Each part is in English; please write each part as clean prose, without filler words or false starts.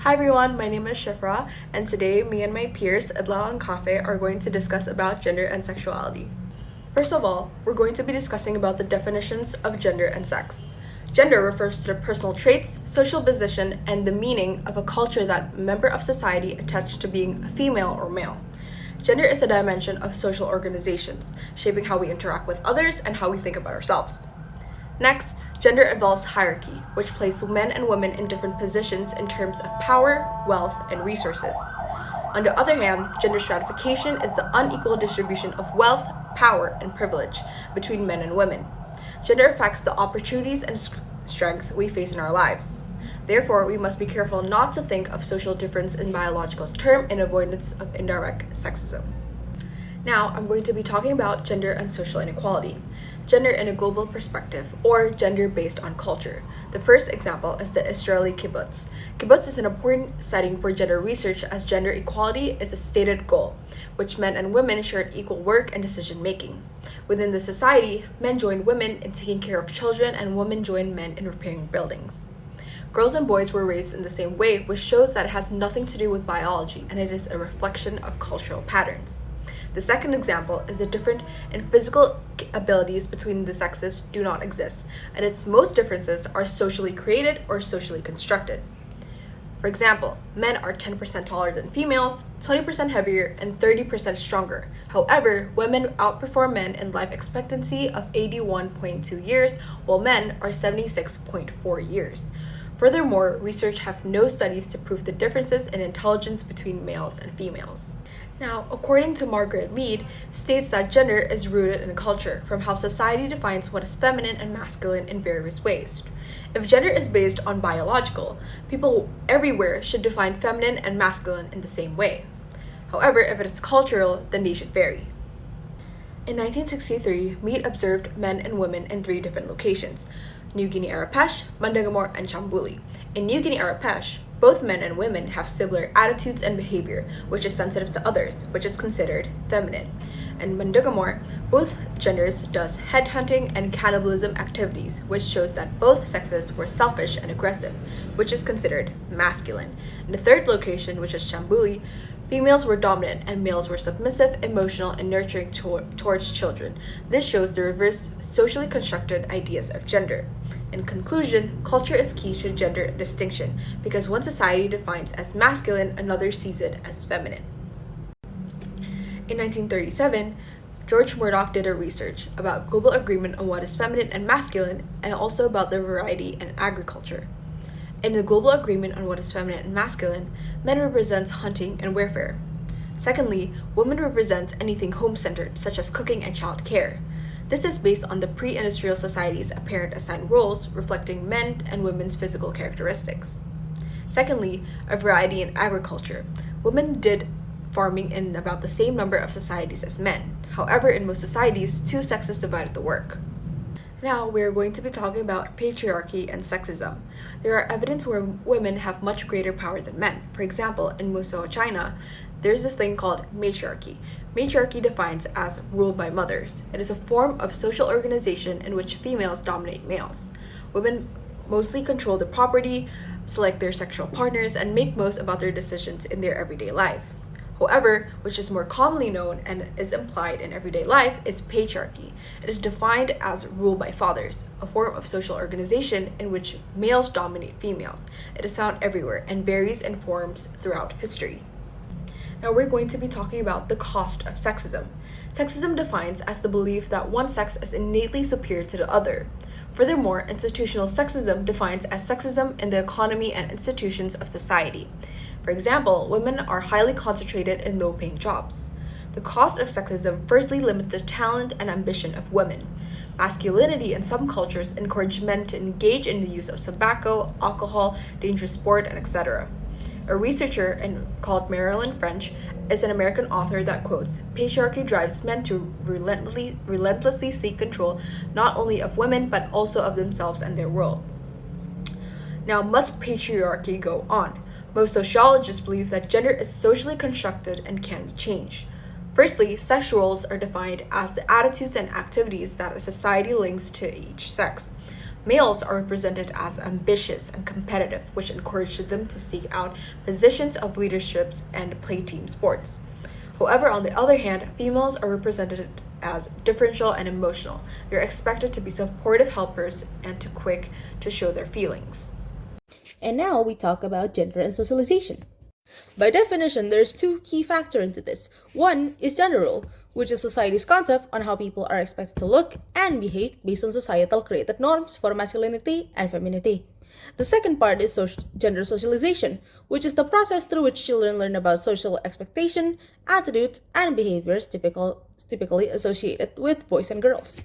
Hi everyone, my name is Shifra, and today me and my peers, Adlal and Kafe, are going to discuss about gender and sexuality. First of all, we're going to be discussing about the definitions of gender and sex. Gender refers to the personal traits, social position, and the meaning of a culture that a member of society attached to being a female or male. Gender is a dimension of social organizations, shaping how we interact with others and how we think about ourselves. Next, gender involves hierarchy, which places men and women in different positions in terms of power, wealth, and resources. On the other hand, gender stratification is the unequal distribution of wealth, power, and privilege between men and women. Gender affects the opportunities and strength we face in our lives. Therefore, we must be careful not to think of social difference in biological term in avoidance of indirect sexism. Now, I'm going to be talking about gender and social inequality. Gender in a global perspective, or gender based on culture. The first example is the Israeli kibbutz. Kibbutz is an important setting for gender research as gender equality is a stated goal, which men and women shared equal work and decision making. Within the society, men joined women in taking care of children and women joined men in repairing buildings. Girls and boys were raised in the same way, which shows that it has nothing to do with biology and it is a reflection of cultural patterns. The second example is the difference in physical abilities between the sexes do not exist, and its most differences are socially created or socially constructed. For example, men are 10% taller than females, 20% heavier, and 30% stronger. However, women outperform men in life expectancy of 81.2 years, while men are 76.4 years. Furthermore, research have no studies to prove the differences in intelligence between males and females. Now, according to Margaret Mead, states that gender is rooted in culture, from how society defines what is feminine and masculine in various ways. If gender is based on biological, people everywhere should define feminine and masculine in the same way. However, if it is cultural, then they should vary. In 1963, Mead observed men and women in 3 different locations: New Guinea Arapesh, Mandangamore, and Chambuli. In New Guinea Arapesh, both men and women have similar attitudes and behavior, which is sensitive to others, which is considered feminine. In Mandangamore, both genders does headhunting and cannibalism activities, which shows that both sexes were selfish and aggressive, which is considered masculine. In the third location, which is Chambuli, females were dominant and males were submissive, emotional, and nurturing towards children. This shows the reverse socially constructed ideas of gender. In conclusion, culture is key to gender distinction because one society defines as masculine, another sees it as feminine. In 1937, George Murdoch did a research about global agreement on what is feminine and masculine and also about the variety in agriculture. In the global agreement on what is feminine and masculine, men represents hunting and warfare. Secondly, women represents anything home-centered, such as cooking and child care. This is based on the pre-industrial society's apparent assigned roles, reflecting men and women's physical characteristics. Secondly, a variety in agriculture. Women did farming in about the same number of societies as men. However, in most societies, 2 sexes divided the work. Now, we are going to be talking about patriarchy and sexism. There are evidence where women have much greater power than men. For example, in Musou, China, there's this thing called matriarchy. Matriarchy defines as ruled by mothers. It is a form of social organization in which females dominate males. Women mostly control the property, select their sexual partners, and make most about their decisions in their everyday life. However, which is more commonly known and is implied in everyday life, is patriarchy. It is defined as rule by fathers, a form of social organization in which males dominate females. It is found everywhere and varies in forms throughout history. Now we're going to be talking about the cost of sexism. Sexism defines as the belief that one sex is innately superior to the other. Furthermore, institutional sexism defines as sexism in the economy and institutions of society. For example, women are highly concentrated in low-paying jobs. The cost of sexism firstly limits the talent and ambition of women. Masculinity in some cultures encourage men to engage in the use of tobacco, alcohol, dangerous sport, and etc. A researcher called Marilyn French is an American author that quotes, "Patriarchy drives men to relentlessly seek control not only of women but also of themselves and their world." Now, must patriarchy go on? Most sociologists believe that gender is socially constructed and can be changed. Firstly, sex roles are defined as the attitudes and activities that a society links to each sex. Males are represented as ambitious and competitive, which encouraged them to seek out positions of leaderships and play team sports. However, on the other hand, females are represented as differential and emotional. They're expected to be supportive helpers and too quick to show their feelings. And now we talk about gender and socialization. By definition, there's two key factors into this. One is gender role, which is society's concept on how people are expected to look and behave based on societal created norms for masculinity and femininity. The second part is gender socialization, which is the process through which children learn about social expectation, attitudes, and behaviors typically associated with boys and girls.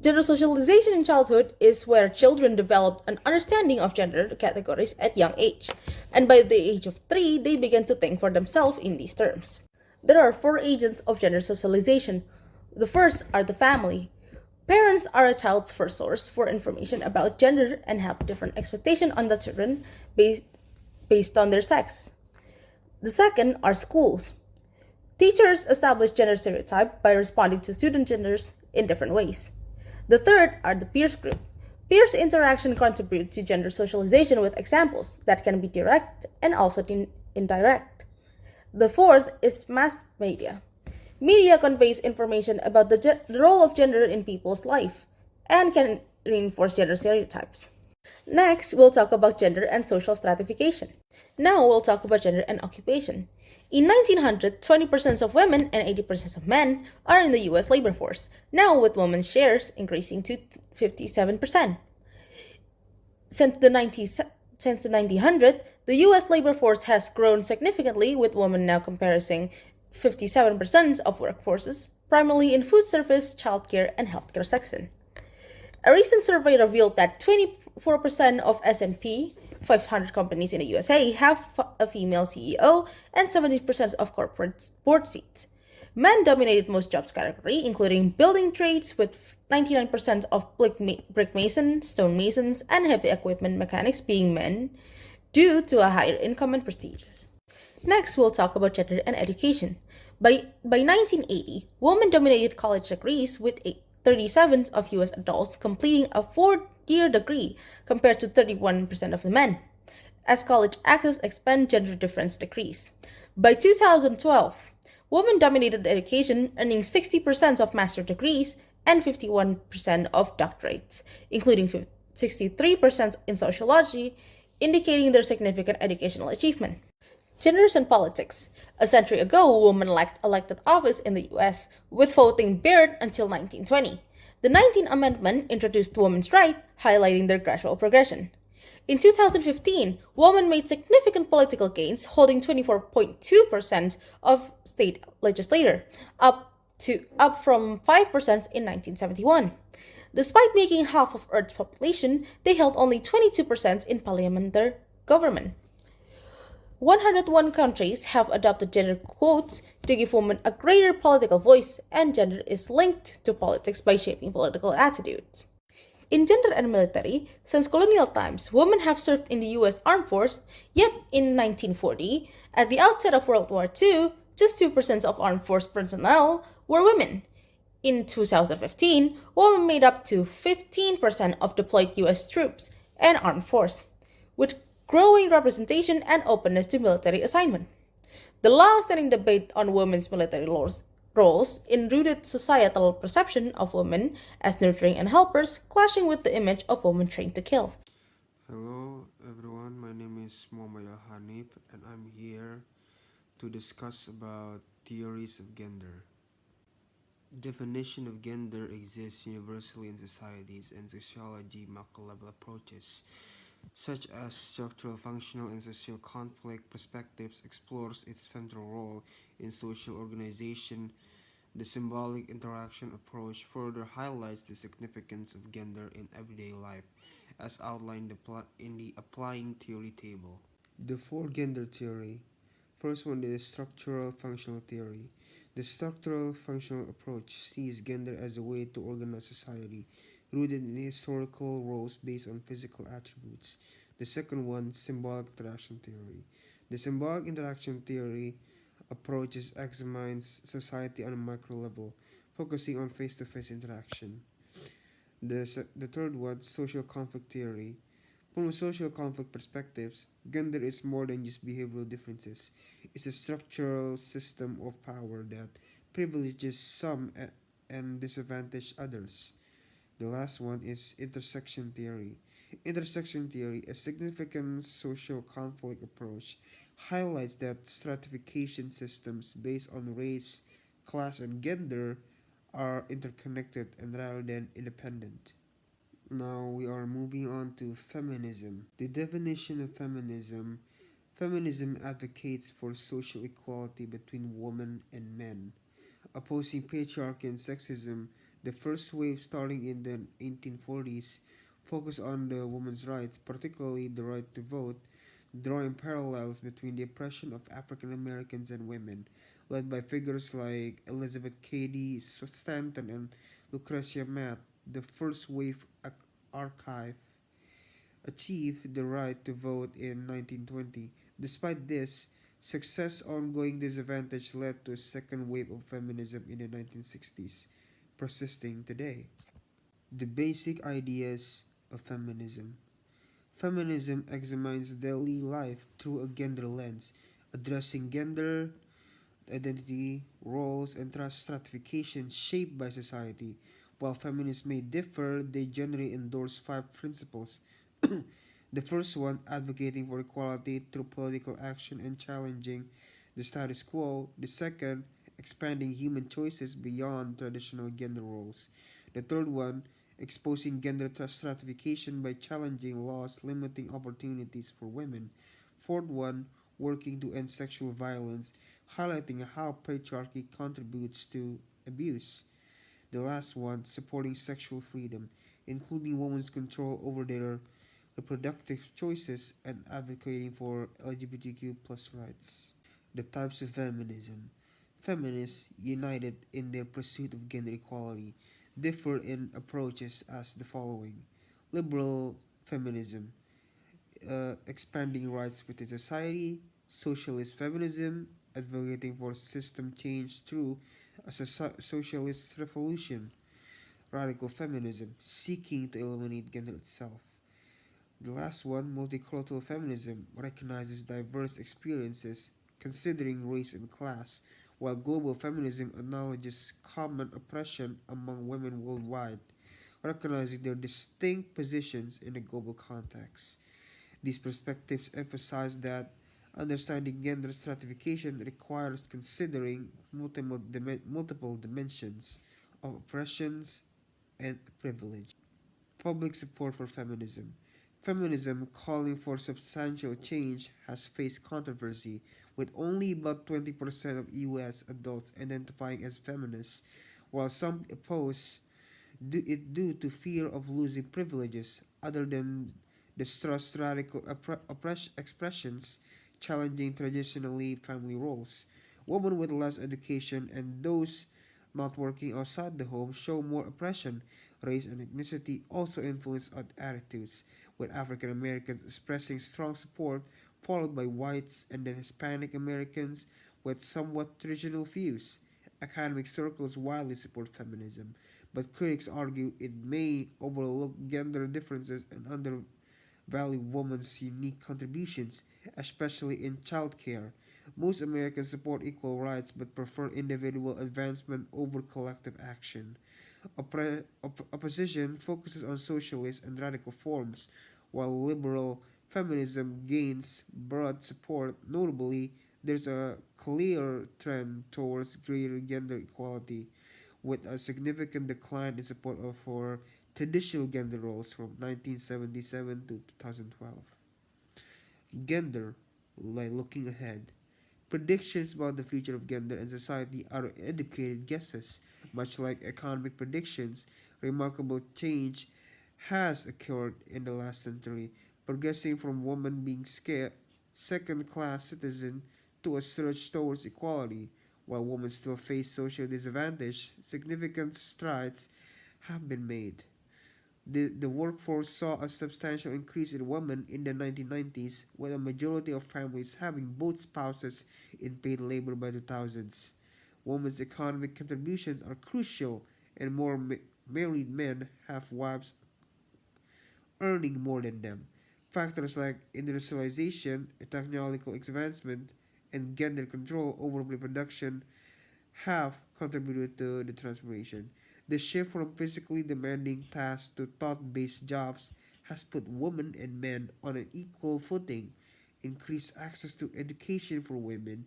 Gender socialization in childhood is where children develop an understanding of gender categories at young age, and by the age of 3, they begin to think for themselves in these terms. There are 4 agents of gender socialization. The first are the family. Parents are a child's first source for information about gender and have different expectations on the children based on their sex. The second are schools. Teachers establish gender stereotype by responding to student genders in different ways. The third are the peers group. Peers interaction contribute to gender socialization with examples that can be direct and also indirect. The fourth is mass media. Media conveys information about the role of gender in people's life and can reinforce gender stereotypes. Next, we'll talk about gender and social stratification. Now we'll talk about gender and occupation. In 1900, 20% of women and 80% of men are in the US labor force, now with women's shares increasing to 57%. Since the 1900s, the US labor force has grown significantly, with women now comprising 57% of workforces, primarily in food service, childcare, and healthcare section. A recent survey revealed that 24% of S&P 500 companies in the USA have a female CEO and 70% of corporate board seats. Men dominated most jobs category, including building trades with 99% of brick masons, stone masons, and heavy equipment mechanics being men, due to a higher income and prestige. Next, we'll talk about gender and education. By 1980, women dominated college degrees with 37% of US adults completing a 4-year degree compared to 31% of the men. As college access expands, gender difference decrease. By 2012, women dominated education, earning 60% of master's degrees and 51% of doctorates, including 63% in sociology, indicating their significant educational achievement. Genders and politics. A century ago, women lacked elected office in the US, with voting barred until 1920. The 19th Amendment introduced women's rights, highlighting their gradual progression. In 2015, women made significant political gains, holding 24.2% of state legislature, up from 5% in 1971. Despite making half of Earth's population, they held only 22% in parliamentary government. 101 countries have adopted gender quotas to give women a greater political voice, and gender is linked to politics by shaping political attitudes. In gender and military, since colonial times, women have served in the US Armed Force, yet in 1940, at the outset of World War II, just 2% of Armed Force personnel were women. In 2015, women made up to 15% of deployed US troops and armed force, with growing representation and openness to military assignment. The long-standing debate on women's military roles in rooted societal perception of women as nurturing and helpers, clashing with the image of women trained to kill. Hello everyone, my name is Momaya Hanif and I'm here to discuss about theories of gender. Definition of gender exists universally in societies, and sociology macro-level approaches such as structural, functional, and social conflict perspectives explores its central role in social organization. The symbolic interaction approach further highlights the significance of gender in everyday life, as outlined in the applying theory table. The four gender theory. First one is structural functional theory. The structural functional approach sees gender as a way to organize society, rooted in historical roles based on physical attributes. The second one, symbolic interaction theory. The symbolic interaction theory approaches examines society on a micro level, focusing on face-to-face interaction. The third one, social conflict theory. From a social conflict perspectives, gender is more than just behavioral differences. It's a structural system of power that privileges some and disadvantages others. The last one is intersection theory. Intersection theory, a significant social conflict approach, highlights that stratification systems based on race, class, and gender are interconnected and rather than independent. Now we are moving on to feminism. The definition of feminism. Feminism advocates for social equality between women and men, opposing patriarchy and sexism. The first wave, starting in the 1840s, focused on the women's rights, particularly the right to vote, drawing parallels between the oppression of African Americans and women, led by figures like Elizabeth Cady Stanton and Lucretia Mott. The first wave archive achieved the right to vote in 1920. Despite this success, ongoing disadvantage led to a second wave of feminism in the 1960s, persisting today. The basic ideas of feminism. Feminism examines daily life through a gender lens, addressing gender identity, roles, and stratification shaped by society. While feminists may differ, they generally endorse five principles. The first one, advocating for equality through political action and challenging the status quo. The second, expanding human choices beyond traditional gender roles. The third one, exposing gender stratification by challenging laws limiting opportunities for women. Fourth one, working to end sexual violence, highlighting how patriarchy contributes to abuse. The last one, supporting sexual freedom, including women's control over their reproductive choices and advocating for LGBTQ plus rights. The types of feminism. Feminists, united in their pursuit of gender equality, differ in approaches as the following: liberal feminism, expanding rights within society; socialist feminism, advocating for system change through a socialist revolution; radical feminism, seeking to eliminate gender itself. The last one, multicultural feminism, recognizes diverse experiences considering race and class, while global feminism acknowledges common oppression among women worldwide, recognizing their distinct positions in a global context. These perspectives emphasize that understanding gender stratification requires considering multiple dimensions of oppressions and privilege. Public support for feminism. Feminism, calling for substantial change, has faced controversy, with only about 20% of US adults identifying as feminists, while some oppose it due to fear of losing privileges. Other than distrust radical expressions challenging traditionally family roles. Women with less education and those not working outside the home show more oppression. Race and ethnicity also influence attitudes, with African Americans expressing strong support, followed by whites and then Hispanic Americans with somewhat traditional views. Academic circles widely support feminism, but critics argue it may overlook gender differences and undervalue women's unique contributions, especially in childcare. Most Americans support equal rights but prefer individual advancement over collective action. Opposition focuses on socialist and radical forms, while liberal feminism gains broad support. Notably, there's a clear trend towards greater gender equality, with a significant decline in support for traditional gender roles from 1977 to 2012. Gender, like looking ahead. Predictions about the future of gender and society are educated guesses. Much like economic predictions, remarkable change has occurred in the last century, progressing from women being second class citizens to a surge towards equality. While women still face social disadvantage, significant strides have been made. The workforce saw a substantial increase in women in the 1990s, with a majority of families having both spouses in paid labor by the 2000s. Women's economic contributions are crucial and more married men have wives earning more than them. Factors like industrialization, technological advancement, and gender control over reproduction have contributed to the transformation. The shift from physically demanding tasks to thought based jobs has put women and men on an equal footing, increased access to education for women.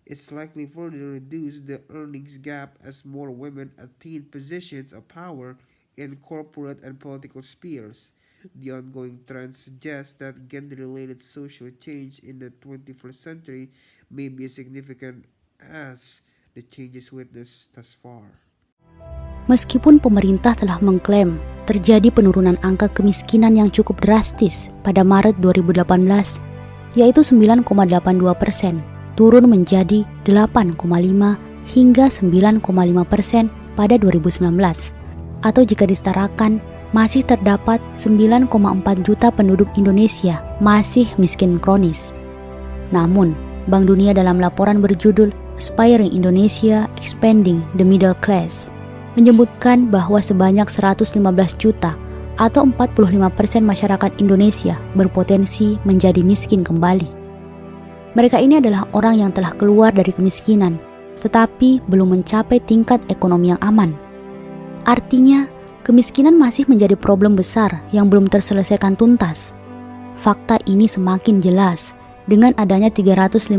It's likely further reduce the earnings gap as more women attain positions of power in corporate and political spheres. The ongoing trend suggests that gender-related social change in the 21st century may be as significant as the changes witnessed thus far. Meskipun pemerintah telah mengklaim terjadi penurunan angka kemiskinan yang cukup drastis pada Maret 2018, yaitu 9,82%, turun menjadi 8,5 hingga 9,5% pada 2019. Atau jika disetarakan, masih terdapat 9,4 juta penduduk Indonesia masih miskin kronis. Namun, Bank Dunia dalam laporan berjudul Aspiring Indonesia Expanding the Middle Class menyebutkan bahwa sebanyak 115 juta atau 45% masyarakat Indonesia berpotensi menjadi miskin kembali. Mereka ini adalah orang yang telah keluar dari kemiskinan, tetapi belum mencapai tingkat ekonomi yang aman. Artinya, kemiskinan masih menjadi problem besar yang belum terselesaikan tuntas. Fakta ini semakin jelas dengan adanya 350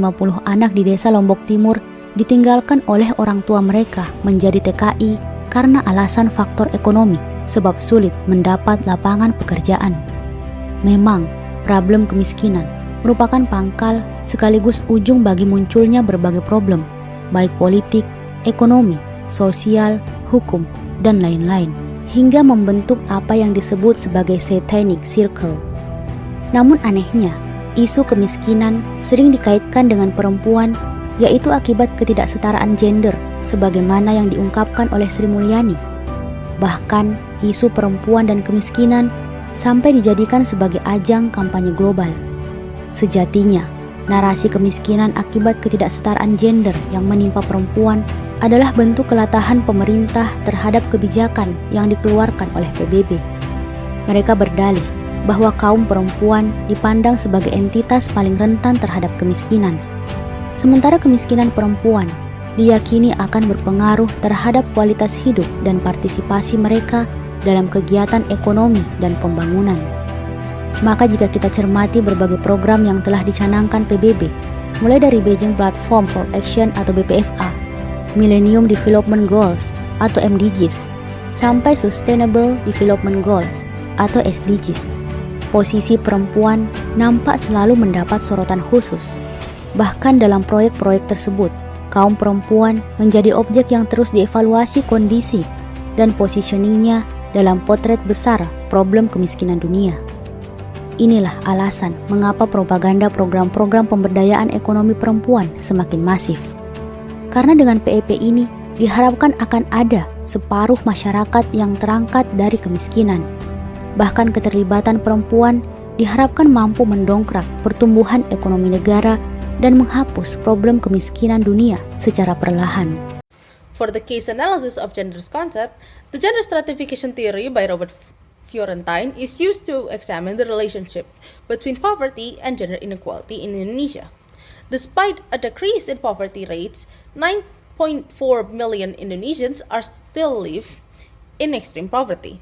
anak di desa Lombok Timur ditinggalkan oleh orang tua mereka menjadi TKI karena alasan faktor ekonomi, sebab sulit mendapat lapangan pekerjaan. Memang, problem kemiskinan merupakan pangkal sekaligus ujung bagi munculnya berbagai problem, baik politik, ekonomi, sosial, hukum, dan lain-lain, hingga membentuk apa yang disebut sebagai satanic circle. Namun anehnya, isu kemiskinan sering dikaitkan dengan perempuan, yaitu akibat ketidaksetaraan gender, sebagaimana yang diungkapkan oleh Sri Mulyani. Bahkan, isu perempuan dan kemiskinan sampai dijadikan sebagai ajang kampanye global. Sejatinya, narasi kemiskinan akibat ketidaksetaraan gender yang menimpa perempuan adalah bentuk kelatahan pemerintah terhadap kebijakan yang dikeluarkan oleh PBB. Mereka berdalih bahwa kaum perempuan dipandang sebagai entitas paling rentan terhadap kemiskinan. Sementara kemiskinan perempuan diyakini akan berpengaruh terhadap kualitas hidup dan partisipasi mereka dalam kegiatan ekonomi dan pembangunan. Maka jika kita cermati berbagai program yang telah dicanangkan PBB, mulai dari Beijing Platform for Action atau BPFA, Millennium Development Goals atau MDGs, sampai Sustainable Development Goals atau SDGs, posisi perempuan nampak selalu mendapat sorotan khusus. Bahkan dalam proyek-proyek tersebut, kaum perempuan menjadi objek yang terus dievaluasi kondisi dan positioningnya dalam potret besar problem kemiskinan dunia. Inilah alasan mengapa propaganda program-program pemberdayaan ekonomi perempuan semakin masif. Karena dengan PEP ini diharapkan akan ada separuh masyarakat yang terangkat dari kemiskinan. Bahkan keterlibatan perempuan diharapkan mampu mendongkrak pertumbuhan ekonomi negara dan menghapus problem kemiskinan dunia secara perlahan. For the case analysis of gender's concept, the gender stratification theory by Robert Fiorentine is used to examine the relationship between poverty and gender inequality in Indonesia. Despite a decrease in poverty rates, 9.4 million Indonesians are still live in extreme poverty,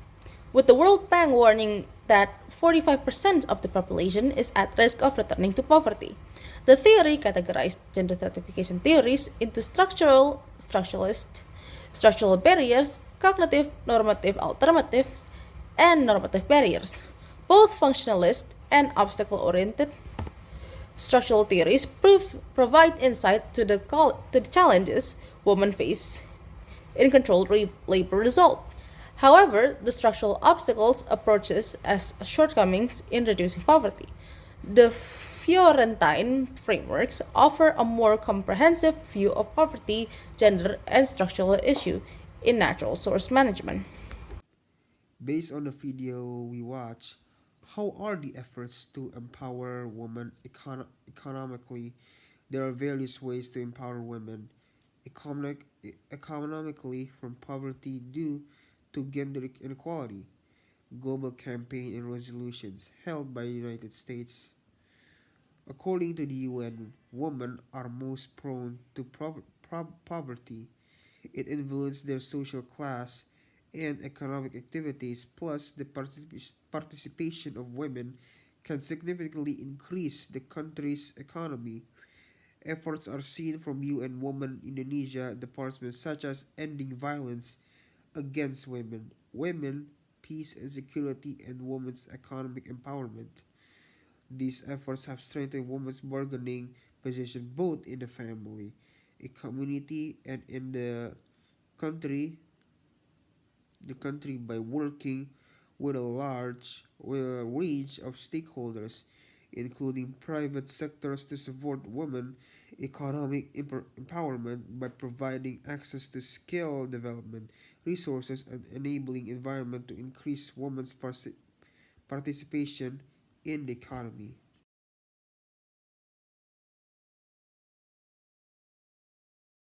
with the World Bank warning that 45% of the population is at risk of returning to poverty. The theory categorized gender stratification theories into structuralist, structural barriers, cognitive, normative alternatives, and normative barriers. Both functionalist and obstacle-oriented structural theories provide insight to the challenges women face in controlled labor result. However, the structural obstacles approaches as shortcomings in reducing poverty. The Fiorentine frameworks offer a more comprehensive view of poverty, gender, and structural issue in natural source management. Based on the video we watched, how are the efforts to empower women economically? There are various ways to empower women economically from poverty due to gender inequality. Global campaign and resolutions held by the United States. According to the UN, women are most prone to poverty. It influences their social class and economic activities, plus, the participation of women can significantly increase the country's economy. Efforts are seen from UN Women Indonesia departments such as ending violence against women, peace and security, and women's economic empowerment. These efforts have strengthened women's bargaining position both in the family, a community, and in country, the country by working with a range of stakeholders, including private sectors to support women economic empowerment by providing access to skill development, resources, and enabling environment to increase women's participation in the economy.